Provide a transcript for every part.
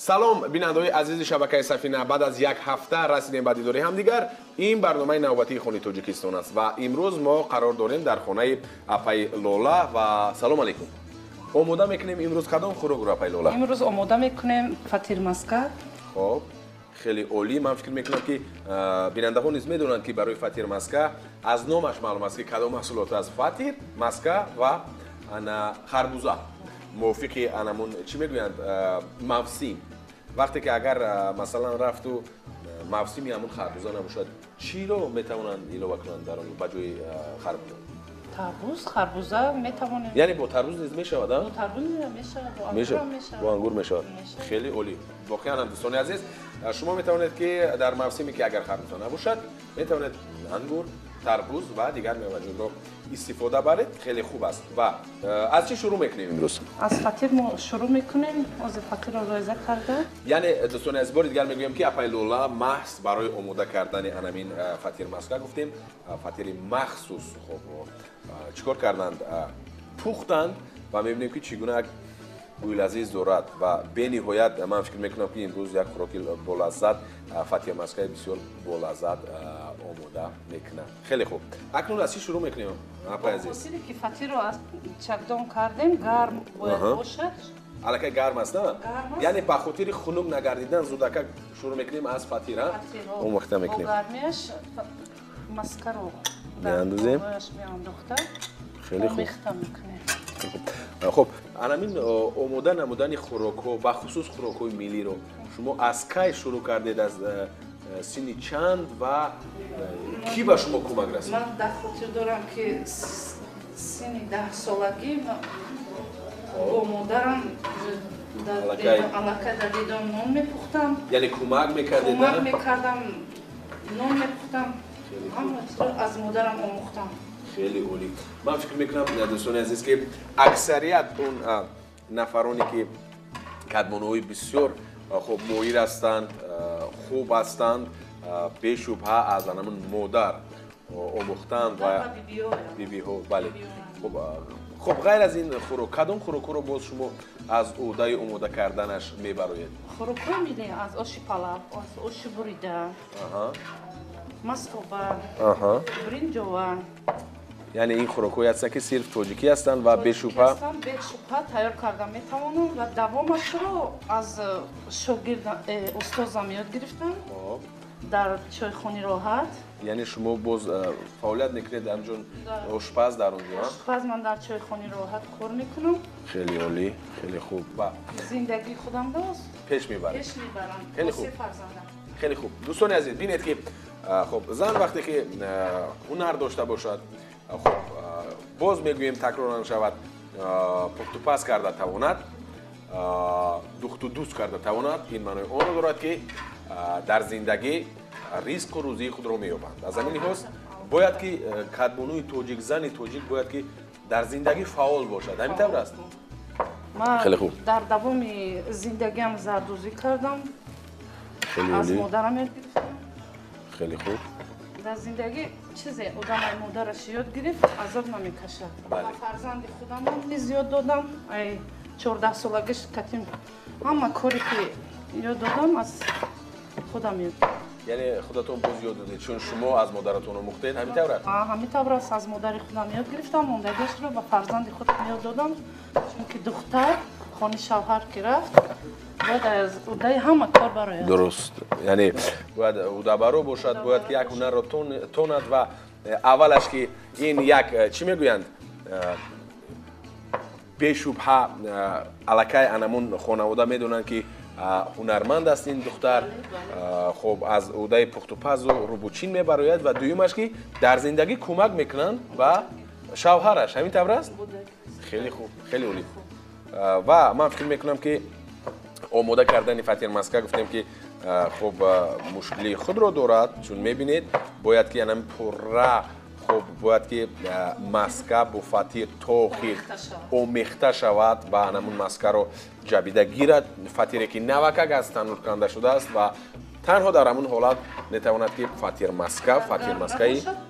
سلام بیننده‌های عزیز شبکه سفینه، بعد از یک هفته رسیدیم به دیدار همدیگر. این برنامه نوبتی خونه تاجیکستان است و امروز ما قرار داریم در خانه اپای لولا. و سلام علیکم. آماده میکنیم امروز کدام خوراک رو اپای لولا؟ امروز آماده میکنیم فطیر مسکه. خب خیلی عالی. من فکر میکنم که بیننده ها نیز میدونند که برای فطیر مسکه از نامش معلوم است که کدام محصولات از فطیر مسکه و انا خربوزه موافقی انمون چی میگویند موسم. وقتی که اگر مثلا رفت و موسمی همون خربوزه نباشد چی رو میتوانند ایلو کنند در اون بجای خربوزه؟ تربوز خربوزه میتوانیم، یعنی با تربوز نیز میشود؟ با تربوز میشه، با انگور میشود. خیلی عالی. واقعا هم دوستان عزیز شما میتوانید که در موسمی که اگر خربوزه نباشد میتوانید انگور، تربوز و دیگر میوه‌جات رو استفاده برید. خیلی خوب است. و از چی شروع میکنیم امروز؟ از فطیر ما شروع میکنیم. از فطیر رو رایزه کرده. یعنی دوستان از بار دیگر میگویم که اپای لولا محض برای آماده کردن انمین فطیر مسکه گفتیم فطیر مخصوص. خب چیکار کردند؟ پختند و میبینیم که چگونه بوی لذیذ دارد و به نهایت من فکر میکنم که امروز یک خوراک با لذت فطیر مسکه بسیار با لذت آماده میکنه. خیلی خوب. اکنون از چی شروع میکنیم اپای عزیز؟ فطیری که فطیر رو از چکدان کردیم گرم باید باشد. الکی گرم است نه؟ یعنی به خاطر خنک نگردیدن زودک شروع میکنیم از فطیر. اون وقت میکنیم. با گرمیش مسکه رو میاندازیم. خیلی خوب. خب انمین آماده نمودن خوراک و خصوص خوراک های ملی رو شما از کی شروع کردید؟ از سنی چند و کی به شما کمک رسید؟ من در خاطر دارم که سنی 10 سالگی با مادرم علاقه در دیدن نان میپختم. یعنی کمک میکردید؟ کمک میکردم، نان میپختم. از مادرم آموختم. خیلی عالی. من فکر میکنم دوستان عزیز که اکثریت اون نفرانی که کدمانوی بسیار خوب ماهر هستند، خوب هستند، بی‌شبهه از همون مادر آموختند و بیبی ها. بله. خب غیر از این خوراک کدام خوراک رو باز شما از عهده آماده کردنش میبرید؟ خوراک میده از آش پلو، از آش بریده، مستوبه، برنجوه. یعنی این خوراک‌هایی هستند که صرف تاجیکی هستند و بی‌شبهه تیار کرده میتوانم و دوامش رو از شاگرد استادم یاد گرفتم در چایخانه راحت. یعنی شما باز فعالیت میکنید همچون آشپز در اونجا؟ آشپز من در چایخانه راحت کار میکنم. خیلی عالی، خیلی خوب. و زندگی خودم باز پیش میبرم. خیلی خوب. خیلی خوب. دوستان عزیز ببینید که خب زن وقتی که هنر داشته باشد، خب باز میگوییم تکرار نشود، پخت و پز کرده تواند، دوخت و دوست کرده تواند. این معنی آن را دارد که در زندگی ریسک و روزی خود را مییابند. از همین لحاظ باید که کدبانوی تاجیک، زن تاجیک باید که در زندگی فعال باشد. همین طور است. خیلی خوب. در دوام زندگیم زردوزی کردم. خیلی از عالی. مادرم یاد گرفتم. خیلی خوب. در زندگی چیزی آدم مادرش یاد گرفت عذاب نمیکشد. بله. فرزند خودم هم زیاد دادم. 14 سالگیش کتیم همه کاری که یاد دادم از خودم یاد. یعنی خودتون باز یاد دادید چون شما از مادرتون آموختید؟ همین طور است؟ همین طور است. از مادر خودم یاد گرفتم، موندگیش رو به فرزند خودم یاد دادم. چون که دختر خانه شوهر که رفت باید از عهده همه کار براید. درست. یعنی باید عهده برو باشد، باید که یک هنر را تواند و اولش که این یک چی میگویند بی‌شبهه الکی انمون خانواده میدونن که هنرمند است این دختر. خب از عهده پخت و پز و روبوچین میبراید و دویمش که در زندگی کمک میکنن و شوهرش. همین طور است؟ خیلی خوب، خیلی عالی. و من فکر میکنم که آماده کردن فطیر مسکه گفتیم که خب مشکلی خود رو دارد، چون میبینید باید که یعنی پره خب باید که مسکه با فطیر تاخیر آمیخته شود و همون مسکه رو جبیده گیرد. فطیری که نوکک از تنور کنده شده است و تنها در همون حالت میتواند که فطیر مسکه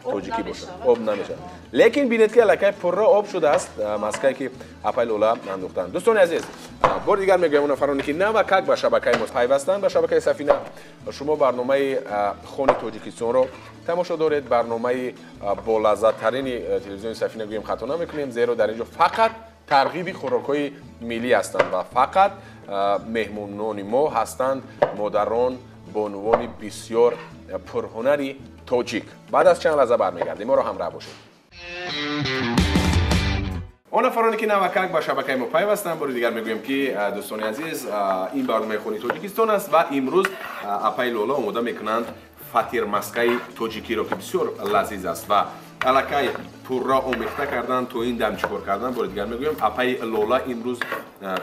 تاجیکی باشد، آب نمیشد. لیکن بینید که الکی پر آب شده است مسکه که اپای لولا انداختند. دوستان عزیز بار دیگر میگم اون نفرانی که نمکک به شبکه ما پیوستن به شبکه سفینه شما برنامه خون تاجیکستان رو تماشا دارید. برنامه با لذت ترین تلویزیون سفینه گویم خطا نمیکنیم، زیرا در اینجا فقط ترغیب خوراک‌های ملی هستند و فقط مهمونان ما هستند مادران بانوان بسیار پرهنری تاجیک. بعد از چند لحظه برمیگردیم، ما رو همراه باشید. اون نفرانی که نوکک با شبکه ما پیوستن، بار دیگر میگویم که دوستان عزیز این برنامه خونی تاجیکستان است و امروز اپای لولا آماده میکنند فطیر مسکه تاجیکی را که بسیار لذیذ است و الکای پور را آمیخته کردن تو این دم چیکار کردن. بار دیگر میگویم اپای لولا امروز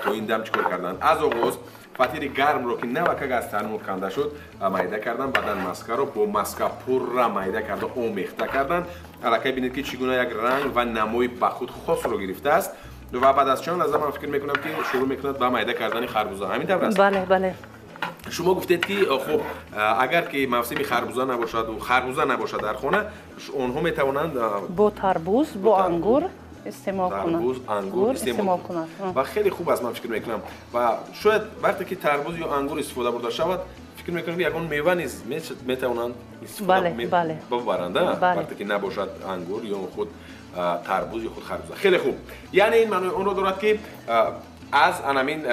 تو این دم چیکار کردن. از آغاز فطیر گرم رو که نوکک از تنور کنده شد میده کردن، بعدن مسکه رو با مسکه پور را میده کرده آمیخته کردن. الکای ببینید که چگونه یک رنگ و نمای به خود خاص رو گرفته است و بعد از چند لحظه من فکر میکنم که شروع میکند به میده کردن خربوزه. همین طور است؟ بله بله. شما گفتید که خب اگر که موسم خربوزه نباشد و خربوزه نباشد در خانه اونها میتوانند با تربوز با انگور استعمال کنند. تربوز انگور استعمال کنند و خیلی خوب است. من فکر میکنم و شاید وقتی که تربوز یا انگور استفاده برده شود فکر میکنم که یگان میوه نیست میتوانند استفاده ببرند وقتی که نباشد انگور یا خود تربوز یا خود خربوزه. خیلی خوب، یعنی این معنی اون رو دارد که از انامین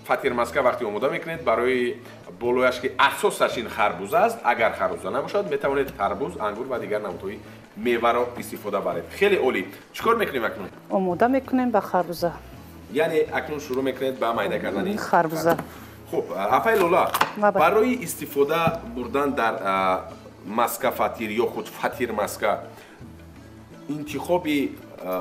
فطیر مسکه وقتی آماده میکنید برای بالویش که اساسش این خربوزه است، اگر خربوزه نباشد میتوانید تربوز، انگور و دیگر نمودهای میوه را استفاده برید. خیلی عالی. چیکار میکنیم اکنون؟ آماده میکنیم به خربوزه. یعنی اکنون شروع میکنید به میده کردن خربوزه. خب اپای لولا برای استفاده بردن در مسکه فطیر یا خود فطیر مسکه انتخاب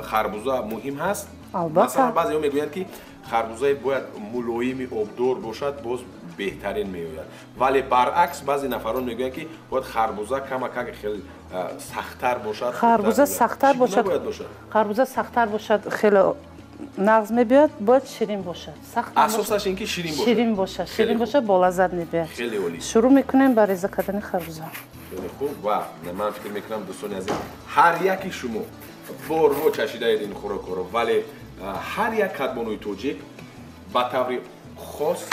خربوزه مهم هست؟ مثلا بعضی ها میگویند که خربوزه باید ملایم آبدار باشد باز بهترین میآید، ولی برعکس بعضی نفران میگویند که باید خربوزه کمک خیلی سخت‌تر باشد. خربوزه سخت‌تر باشد. خربوزه سخت‌تر باشد خیلی نغز میبیاد، باید شیرین باشد. سخت اساسش این که شیرین باشد. شیرین باشد. شیرین باشد با لذت میبیاد. خیلی عالی. شروع میکنیم با ریزه کردن خربوزه. خیلی خوب و من فکر میکنم دوستان عزیز هر یکی شما بارها چشیده اید این خوراک رو، ولی هر یک کدبانوی تاجیک به طور خاص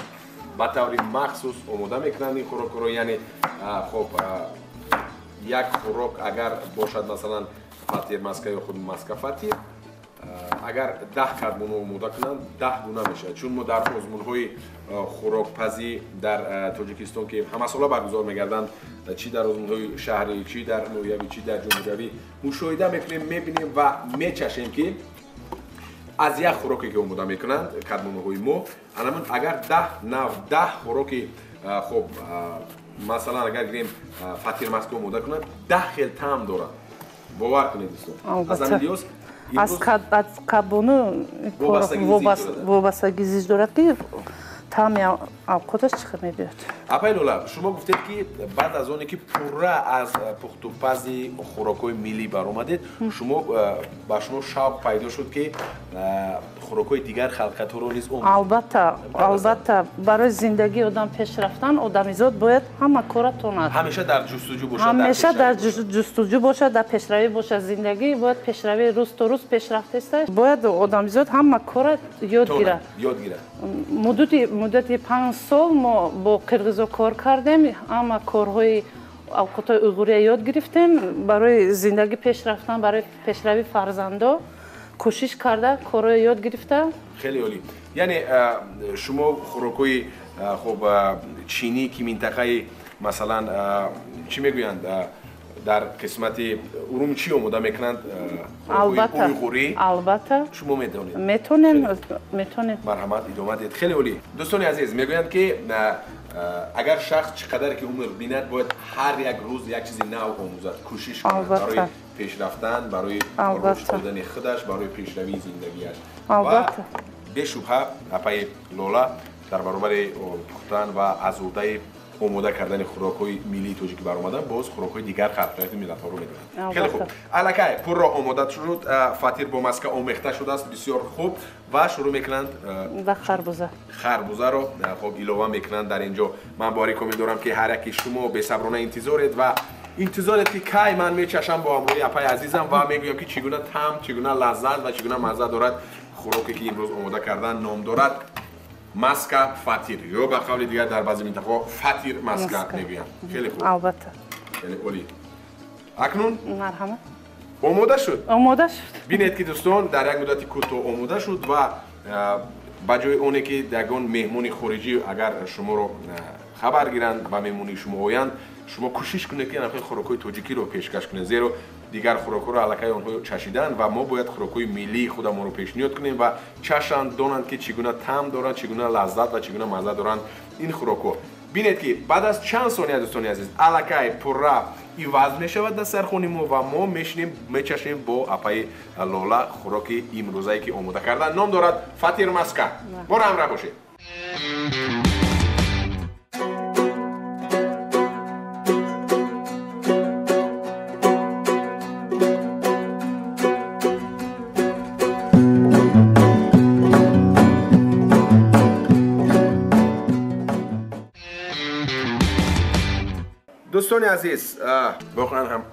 به طور مخصوص آماده میکنند این خوراک رو. یعنی خب یک خوراک اگر باشد مثلا فطیر مسکه یا خود مسکه فطیر، اگر 10 کدبانو آماده کنند 10 گونه میشه، چون ما در آزمون‌های خوراکپزی در تاجیکستان که همه ساله برگزار میگردند، چی در آزمون‌های شهری، چی در نویوی، چی در جمهوری مشاهده میکنیم، میبینیم و میچشیم که از یک خوراکی که آماده میکنند کدبانوهای ما الان اگر 10 خوراکی خب مثلا اگر گیریم فطیر مسکه آماده کنند 10 خیلی طعم دارد. باور کنید دوستان. از همین لحاظ از کدبانو وابستگی زیست دارد که طعم اوقاتش چقدر میبیاد. اپای لولا شما گفتید که بعد از اونی که پوره از پخت و پز خوراک‌های ملی برآمدید شما با شما شوق پیدا شد که خوراک‌های دیگر خلق رو نیز البته برای زندگی آدم پیش رفتن آدمیزاد باید همه کار تواند همیشه در جستجو باشد، همیشه در جستجو باشد، در پیشروی باشد. زندگی باید پیشروی روز تا روز پیشرفته است. باید آدمیزاد همه کار یاد گیره. مدت 5 سال ما با قرغیزا کار کردیم، اما کارهای اوقات اوغوری یاد گرفتیم برای زندگی پیش رفتن، برای پیشروی فرزندا کوشش کرده کارهای یاد گرفته. خیلی عالی. یعنی شما خوراک‌های خب چینی که منطقه مثلا چی میگویند در قسمت ارومچی آماده میکنند البته شما میتونید میتونید مرحمت ادامه دید. خیلی عالی. دوستان عزیز میگویند که اگر شخص چقدر که عمر بیند باید هر یک روز یک چیزی نو آموزد، کوشش کند برای پیش رفتن، برای رشد دادن خودش، برای پیشروی زندگیش. و به شبهه اپای لولا در برابر پختن و ازوده آماده کردن خوراک‌های ملی تاجیک برآمدن باز خوراک‌های دیگر خلق ملت‌ها رو می‌دونن. خیلی خوب. الکای پر را آماده شد، فطیر با مسکه آمیخته شده است، بسیار خوب و شروع می‌کنند و خربوزه رو خب ایلوه می‌کنند در اینجا. من باریک می‌دارم که هر یک شما به صبرانه انتظارید و انتظارت که کی من میچشم با همراهی اپای عزیزم و میگویم که چگونه طعم، چگونه لذت و چگونه مزه دارد خوراکی که امروز آماده کردن نام دارد. маска фатир ё ба қавли дигар дар баъзе минтақаҳо фатир маска мегӯянд. Хеле хуб. албатта. Хеле олӣ. Акнун марҳамат. омода шуд. омода шуд. Бинед ки дӯстон дар як муддати кӯтоҳ омода шуд ва ба ҷои оне ки ягон меҳмони хориҷӣ агар шуморо хабар гиранд ба меҳмонии шумо оянд, шумо кӯшиш кунед ки анхои хӯрокҳои тоҷикиро пешкаш кунед, зеро дигар хӯрокҳоро аллакай онҳо чашиданд ва мо бояд хӯрокҳои миллии худамонро пешниҳод кунем ва чашанд, донанд ки чӣ гуна таъм доранд, чӣ гуна лаззат ва чӣ гуна мазза доранд ин хӯрокҳо. Бинед ки баъд аз чанд сония дӯстони азиз аллакай пурра иваз мешавад дастархони мо ва мо мешинем мечашем бо апаи лола хӯроки имрӯзае ки омода кардан. Ном дорад фатир маска. Боро ҳамроҳ бошед. дӯстони азиз, воқеан ҳам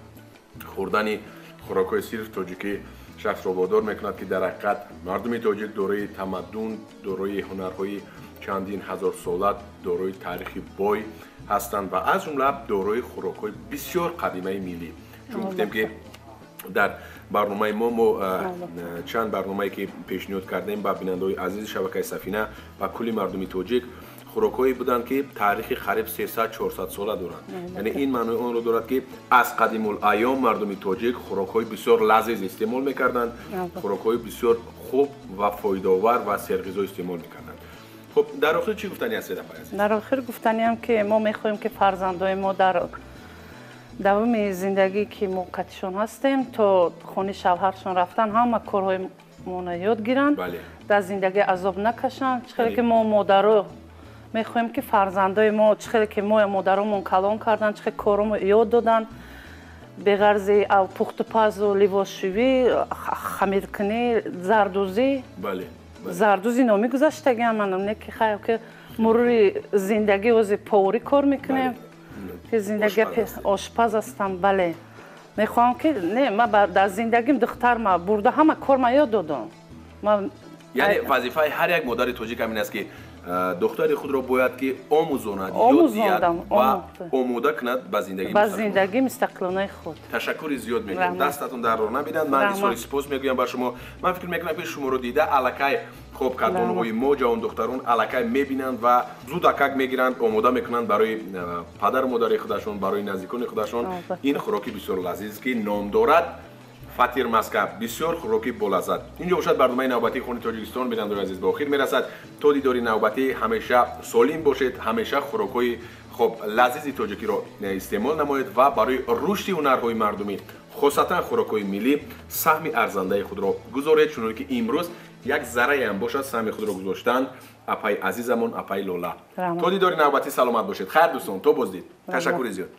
хӯрдани хӯрокҳои сирф тоҷикӣ шахсро водор мекунад ки дар ҳақиқат мардуми тоҷик дорои тамаддун, дорои ҳунарҳои чандин ҳазорсола, дорои таърихи бой ҳастанд ва аз ҷумла дорои хӯрокҳои бисёр қадимаи миллӣ. Чун гуфтем ки дар барномаи мо чанд барномае ки пешниҳод кардем ба бинандаҳои азизи шабакаи Сафина ва кулли мардуми тоҷик хӯрокҳое буданд ки таърихи қариб 300-400 сола доранд. Яъне ин маънои онро дорад ки аз қадимулайём мардуми тоҷик хӯрокҳои бисёр лазиз истеъмол мекарданд, хӯрокҳои бисёр хуб ва фоидаовар ва серғизо истеъмол мекарданд. Хуб, дар охир чӣ гуфтани ҳаст Седапай азиз? дар охир гуфтаниам ки мо мехоҳем ки фарзандои мо дар давоми зиндагӣ ки мо катишон ҳастем то хони шавҳаршон рафтан ҳама корҳоимона ёд гиранд, дар зиндагӣ азоб накашанд. чӣ хеле ки мо модаро мехоҳем ки фарзандои мо чӣ хеле ки мо модаромон калон карданд, чӣ хеле корҳомо ёд доданд, беғарзи пухтупазу ливозшӯвӣ, хамиркунӣ, зардӯзӣ. зардӯзи номӣ гузаштагиам не ки хайр ки мурури зиндагӣ ози повурӣ кор мекунем ки зиндагӣ ошпаз ҳастам. бале мехоҳам ки не ман дар зиндагим духтарма бурда ҳама корма ёд додам. яъне вазифаи ҳар як модари тоҷик ҳамин аст ки духтари худро бояд ки омӯзонад, ёд диҳад ва омода кунад ба зиндагии мустақилонаи худ. ташаккури зиёд мекунам. дастатон дарро набинад. ман изҳори сипос мегӯям ба шумо. ман фикр мекунам ки шуморо дида аллакай хоб кардонҳои мо ҷавондухтарон аллакай мебинанд ва зудакак мегиранд, омода мекунанд барои падару модари худашон, барои наздикони худашон ин хӯроки бисёр лазиз ки ном дорад фатир маска, бисёр хӯроки болаззат. Инҷо бошад барномаи навбатии Хони Тоҷикистон бинандаҳои азиз ба охир мерасад. То дидори навбатӣ ҳамеша солим бошед, ҳамеша хӯрокҳои хоб лазизи тоҷикиро истеъмол намоед ва барои рушди ҳунарҳои мардумӣ хосатан хӯрокҳои миллӣ саҳми арзандаи худро гузоред, чуноне ки имрӯз як заррае ҳам бошад саҳми худро гузоштанд апаи азизамон, апаи лола. То дидори навбатӣ саломат бошед. Хайр дӯстон, то боздид. Ташаккури зиёд.